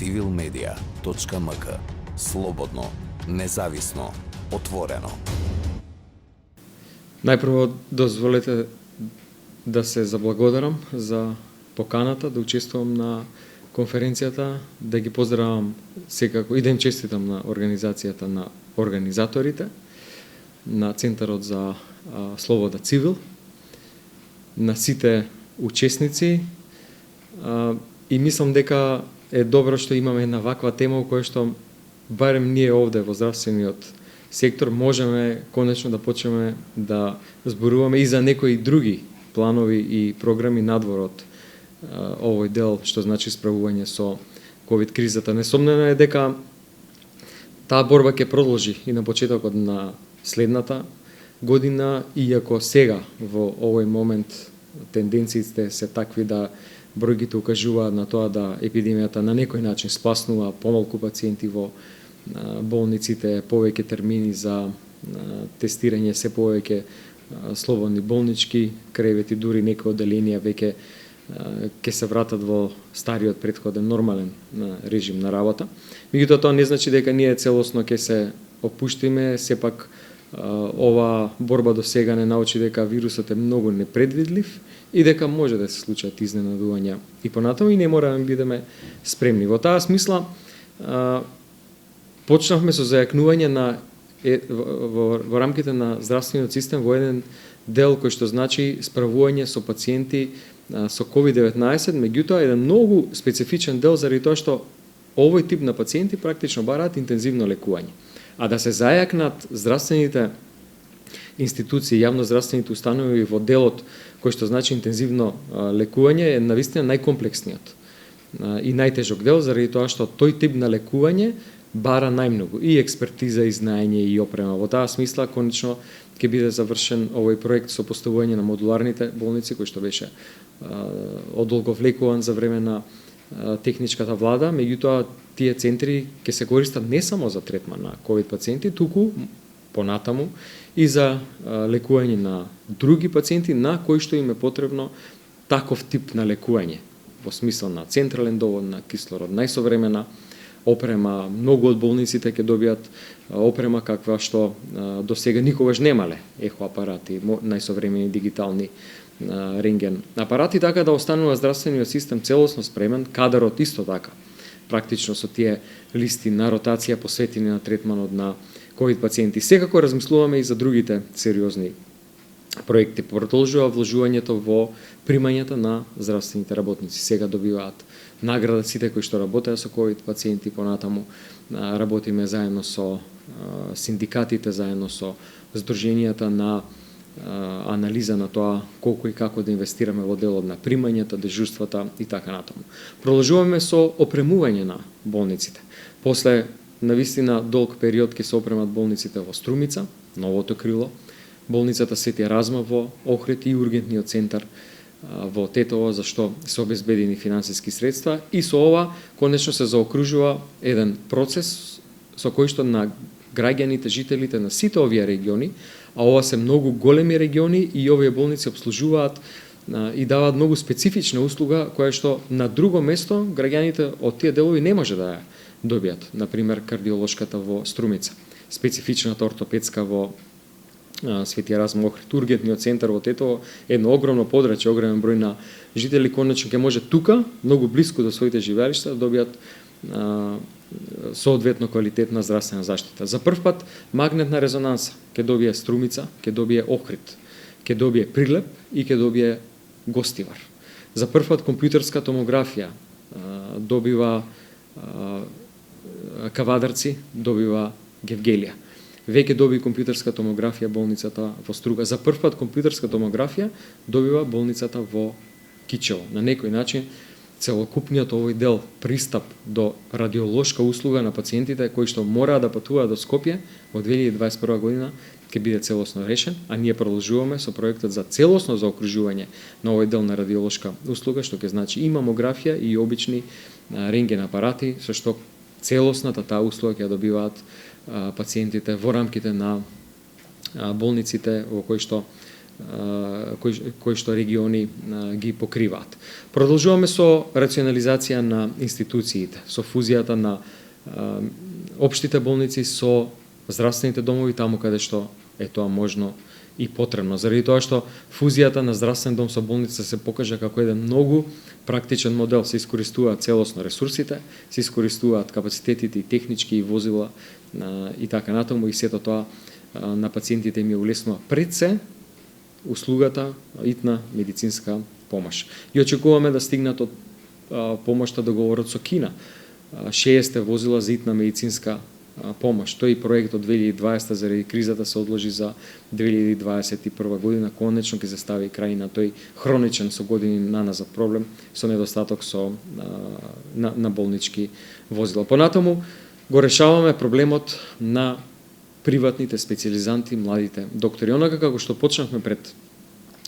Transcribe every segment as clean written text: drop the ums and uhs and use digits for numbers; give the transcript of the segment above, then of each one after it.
civilmedia.mk. Слободно, независно, отворено. Најпрво дозволете да се заблагодарам за поканата да учествувам на конференцијата, да ги поздравам секако и да им честитам на организацијата на организаторите, на Центарот за Слобода Цивил, на сите учесници и мислам дека е добро што имаме една ваква тема у која што барем ние овде во здравствениот сектор можеме конечно да почнеме да зборуваме и за некои други планови и програми надвор од овој дел што значи справување со ковид кризата. Несомнено е дека таа борба ќе продолжи и на почетокот на следната година, иако сега во овој момент тенденциите се такви да бројките укажуваат на тоа да епидемијата на некој начин спаснува, помалку пациенти во болниците, повеќе термини за тестирање, се повеќе слободни болнички кревети, дури некои одделенија веќе ќе се вратат во стариот претходен нормален режим на работа. Меѓутоа тоа не значи дека ние целосно ќе се опуштиме, сепак ова борба до сега не научи дека вирусот е многу непредвидлив и дека може да се случат изненадувања и понатаму и не мораме да бидеме спремни. Во таа смисла почнавме со зајакнување на во рамките на здравствениот систем во еден дел кој што значи справување со пациенти со COVID-19, меѓутоа еден многу специфичен дел заради тоа што овој тип на пациенти практично бараат интензивно лекување. А да се зајакнат здравствените институции, јавноздравствените установи во делот кој што значи интензивно лекување е навистина најкомплексниот и најтежок дел заради тоа што тој тип на лекување бара најмногу и експертиза, и знаење и опрема. Во таа смисла конечно ќе биде завршен овој проект со поставување на модуларните болници кој што беше одолговлекуван за време на техничката влада, меѓутоа тие центри ќе се користат не само за третман на ковид пациенти, туку понатаму и за лекување на други пациенти на кои што им е потребно таков тип на лекување, во смисла на централен довод на кислород, најсовремена опрема. Многу од болниците ќе добијат опрема каква што до сега никогаш немале, ехоапарати, најсовремени дигитални рентген апарати, така да останува здравствениот систем целосно спремен, кадарот исто така, практично со тие листи на ротација посветени на третманот на ковид пациенти. Секако размислуваме и за другите сериозни проекти. Продолжува вложувањето во примањата на здравствените работници. Сега добиваат награда сите кои што работеа со ковид пациенти, понатаму работиме заедно со синдикатите, заедно со здруженијата на анализа на тоа колку и како да инвестираме во делот на примањата, дежурствата и така натаму. Продолжуваме со опремување на болниците. После навистина долг период ќе се опремат болниците во Струмица, новото крило, болницата Свети Разма во Охрид и ургентниот центар во Тетово, за што се обезбедени финансиски средства и со ова конечно се заокружува еден процес со кој што на граѓаните, жителите на сите овие региони, а ова се многу големи региони и овие болници обслужуваат и даваат многу специфична услуга која што на друго место граѓаните од тие делови не може да ја добијат. Например, кардиолошката во Струмица, специфичната ортопедска во Свети Разум Охрид, ургентниот центар во Тетово, едно огромно подрачје, огромен број на жители конечно ќе може тука, многу блиску до своите живеалишта, да добијат соодветно квалитетна здравствена заштита. За прв пат магнетна резонанса ќе добие Струмица, ќе добие Охрид, ќе добие Прилеп и ќе добие Гостивар. За прв пат компјутерска томографија добива Кавадарци, добива Гевгелија. Веќе доби компјутерска томографија болницата во Струга. За прв пат компјутерска томографија добива болницата во Кичево. На некој начин целокупниот овој дел пристап до радиолошка услуга на пациентите кои што мораат да патуваат до Скопје во 2021 година ќе биде целосно решен, а ние продолжуваме со проектот за целосно заокружување на овој дел на радиолошка услуга, што ќе значи и мамографија и обични рентген апарати, со што целосната таа услуга ќе добиваат пациентите во рамките на болниците во кои што кои што региони ги покриваат. Продолжуваме со рационализација на институциите, со фузијата на општите болници со здравствените домови таму каде што е тоа можно и потребно, заради тоа што фузијата на здравствен дом со болница се покажа како еден многу практичен модел. Се искористуваат целосно ресурсите, се искористуваат капацитетите и технички и возила и така натаму, и сето тоа на пациентите им ја улеснува пред се услугата итна медицинска помош. И очекуваме да стигнат од помошта договорот со Кина. 60 возила за итна медицинска помош. Тој проект од 2020 заради кризата се одложи за 2021 година. Конечно ќе се стави крај на тој хроничен со години наназад проблем со недостаток на болнички возила. Понатаму го решаваме проблемот на приватните специјализанти, младите доктори. Онака како што почнавме пред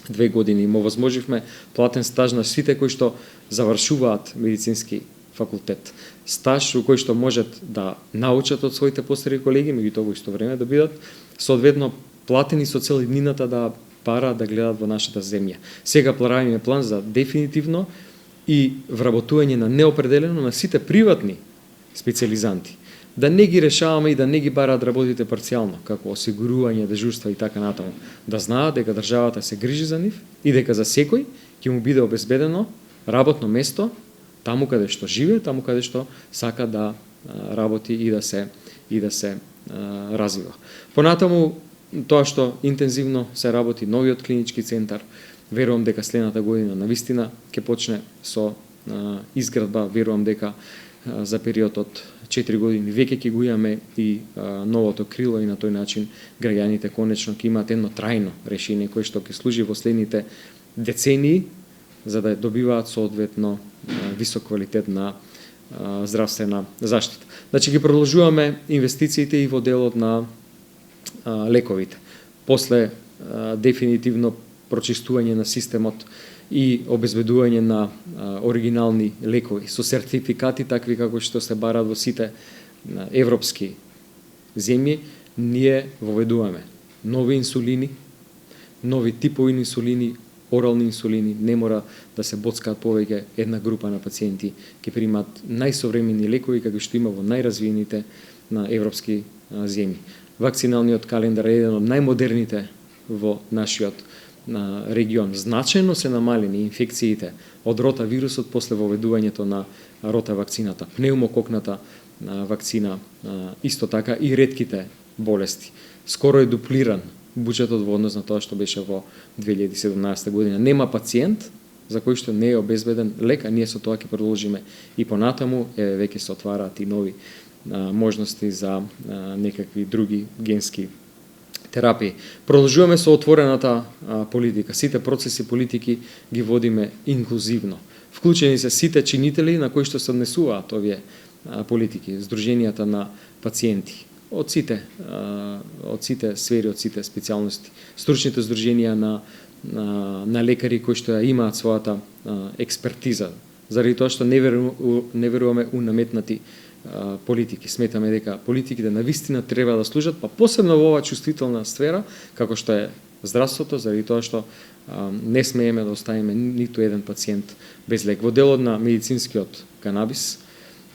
2 години, им овозможивме платен стаж на сите кои што завршуваат медицински факултет. Стаж во кој што можат да научат од своите постари колеги, меѓутоа во исто време да бидат соодветно платени со цел иднината да пара да гледат во нашата земја. Сега правиме план за дефинитивно и вработување на неопределено на сите приватни специјализанти. Да не ги решаваме и да не ги бараат работите парцијално, како осигурување, дежурства и така натаму. Да знаат дека државата се грижи за нив и дека за секој ќе му биде обезбедено работно место таму каде што живее, таму каде што сака да работи и да се развива. Понатаму тоа што интензивно се работи новиот клинички центар, верувам дека следната година навистина ќе почне со изградба, верувам дека за период од 4 години веќе ќе го имаме и новото крило и на тој начин граѓаните конечно ќе имаат едно трајно решение кое што ќе служи во следните децении за да добиваат соодветно висок квалитет на здравствена заштита. Значи ги продолжуваме инвестициите и во делот на лековите. После дефинитивно прочистување на системот и обезбедување на оригинални лекови со сертификати такви како што се бараат во сите европски земји, ние воведуваме нови инсулини, нови типови инсулини, орални инсулини, не мора да се боцкаат повеќе една група на пациенти, ќе примаат најсовремени лекови како што има во најразвиените на европски земји. Вакциналниот календар е еден од најмодерните во нашиот регион. Значајно се намалени инфекциите од рота вирусот после воведувањето на рота вакцината, пнеумококната вакцина, исто така и ретките болести. Скоро е дуплиран буџетот во однос на тоа што беше во 2017 година. Нема пациент за кој што не е обезбеден лек, а ние со тоа ќе продолжиме и понатаму, веќе се отвараат и нови можности за некакви други генски терапии. Продолжуваме со отворената политика. Сите процеси политики ги водиме инклузивно. Вклучени се сите чинители на кои што се однесуваат овие политики, здруженијата на пациенти од сите сфери, од сите специјалности, стручните здруженија на лекари кои што имаат својата експертиза, заради тоа што не веруваме у наметнати политики. Сметаме дека политиките навистина треба да служат, па посебно во оваа чувствителна сфера, како што е здравството, заради тоа што не смееме да оставиме ниту еден пациент без лек. Во делот на медицинскиот канабис,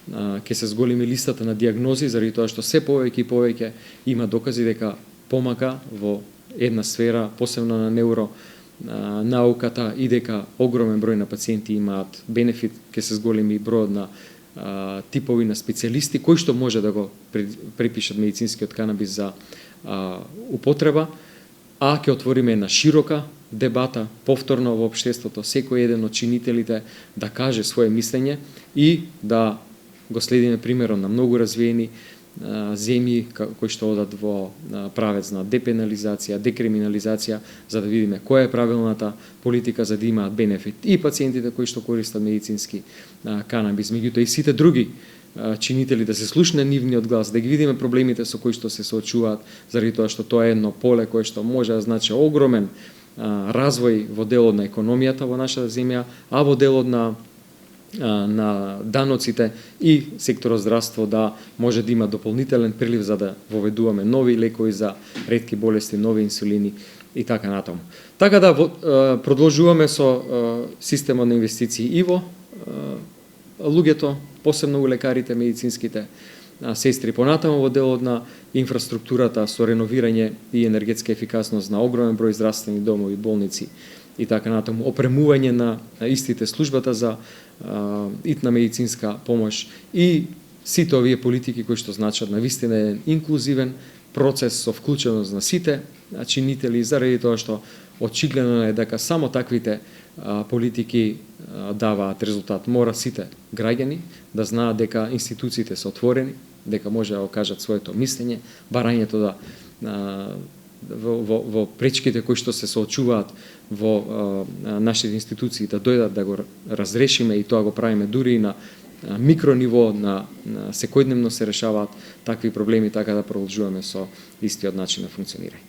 ќе се зголеми листата на диагнози, заради тоа што се повеќе и повеќе има докази дека помака во една сфера, посебно на науката, и дека огромен број на пациенти имаат бенефит, ќе се зголеми бројот на типови на специјалисти кои што може да го припишат медицинскиот канабис за употреба, а ќе отвориме една широка дебата повторно во општеството, секој еден од чинителите да каже свое мислење и да го следиме примерот на многу развиени земји кои што одат во правец на депенализација, декриминализација, за да видиме која е правилната политика за да имаат бенефит и пациентите кои што користат медицински канабис, меѓутоа и сите други чинители да се слушне нивниот глас, да ги видиме проблемите со кои што се соочуваат, заради тоа што тоа е едно поле кое што може да значи огромен развој во делот на економијата во нашата земја, а во делот на даноците и секторот здравство да може да има дополнителен прилив за да воведуваме нови лекови за ретки болести, нови инсулини и така натаму. Така да продолжуваме со системот на инвестиции и во луѓето, посебно у лекарите, медицинските сестри, понатаму во делот на инфраструктурата со реновирање и енергетска ефикасност на огромен број здравствени домови, болници и така натаму, опремување на истите службата за итна медицинска помош и сите овие политики кои што значат навистина еден инклузивен процес со вклученост на сите чинители, заради тоа што очигледно е дека само таквите политики даваат резултат. Мора сите граѓани да знаат дека институциите се отворени, дека може да окажат своето мислење, барањето да во пречките кои што се соочуваат во нашите институции да дојдат да го разрешиме, и тоа го правиме дури и на микрониво, на секојдневно се решаваат такви проблеми, така да продолжуваме со истиот начин на функционирање.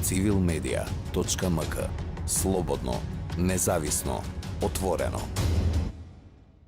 civilmedia.mk. Слободно, независно, отворено.